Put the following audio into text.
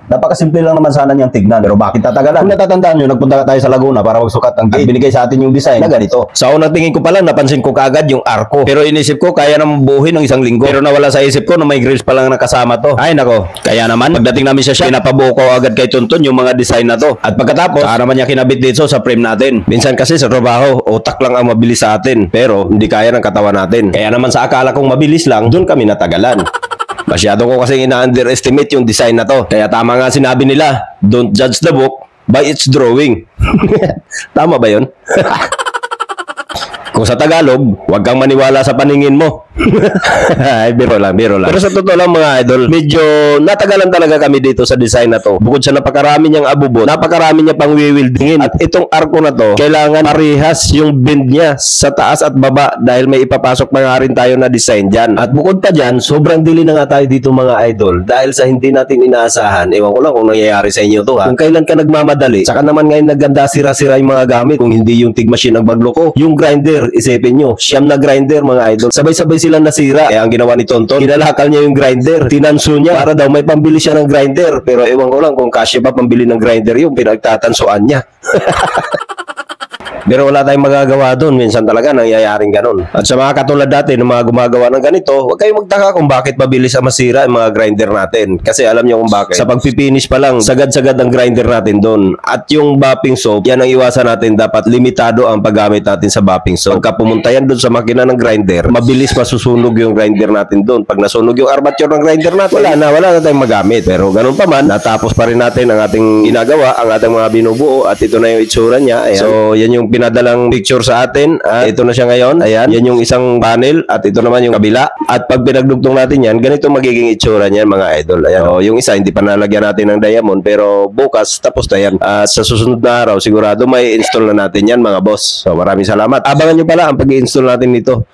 Napakasimple lang naman sana niyang tignan. Pero bakit tatagalan? Kung natatandaan nyo, nagpunta tayo sa Laguna para magsukat ng gate. At binigay sa atin yung design na ganito. Sa unang tingin ko pa lang, napansin ko kaagad yung arko. Pero inisip ko, kaya naman buuhin ng isang linggo. Pero nawala sa isip ko na may grills pa lang nakasama to. Ay nako, kaya naman, pagdating namin sa shop, pinapabuo ko agad kay Tonton yung mga design na to. At pagkatapos, saka naman niya kinabit dito sa frame natin. Minsan kasi sa trabaho, utak lang ang mabilis sa atin. Pero hindi kaya ng katawan natin. Kaya naman sa akala kong mabilis lang, doon kami natagalan. Masyado ko kasi ina-underestimate yung design na to. Kaya tama nga sinabi nila, don't judge the book by its drawing. Tama ba yun? Kung sa Tagalog, huwag kang maniwala sa paningin mo. Ay, biro lang, biro lang. Pero sa totoo lang mga idol, medyo natagalan talaga kami dito sa design na to. Bukod sa napakarami niyang abubot, napakarami niya pang wiwildingin. At itong arko na to, kailangan parehas yung bend niya sa taas at baba dahil may ipapasok pa nga rin tayo na design dyan. At bukod pa dyan, sobrang dili na nga tayo dito mga idol dahil sa hindi natin inaasahan. Ewan ko lang kung nangyayari sa inyo to ha. Kung kailan ka nagmamadali, saka naman ngayon naganda sira-sira yung mga gamit. Kung hindi yung tig machine ang magloko, yung grinder, isipin nyo, siyam na grinder mga idol. Sabay-sabay silang nasira. Kaya ang ginawa ni Tonton, kinalakal niya yung grinder. Tinanso niya para daw may pambili siya ng grinder. Pero ewan ko lang kung kasya ba pambili ng grinder yung pinagtatansuan niya. Pero wala tayong magagawa doon. Minsan talaga nangyayaring ganun. At sa mga katulad natin, ng mga gumagawa ng ganito, huwag kayong magtaka kung bakit mabilis ang masira ang mga grinder natin. Kasi alam niyo kung bakit. Sa pagpipinish pa lang, sagad-sagad ang grinder natin doon. At yung buffing soap, yan ang iwasan natin. Dapat limitado ang paggamit natin sa buffing soap. Pagka pumunta yan doon sa makina ng grinder, mabilis masusunog yung grinder natin doon. Pag nasunog yung armature ng grinder natin, wala na tayong magamit. Pero ganun pa man, natapos pa rin natin ang ating ginagawa, ang ating mga binubuo. At ito na yung itsura niya. Ayan. So, yan yung pinadalang picture sa atin. Ito na siya ngayon. Ayan. Yan yung isang panel at ito naman yung kabila. At pag pinagdugtong natin yan, ganito magiging itsura niyan mga idol. Ayan. So, yung isa hindi pa nalagyan natin ng diamond pero bukas tapos na yan. At sa susunod na araw sigurado may install na natin yan mga boss. So maraming salamat. Abangan nyo pala ang pag-i-install natin nito.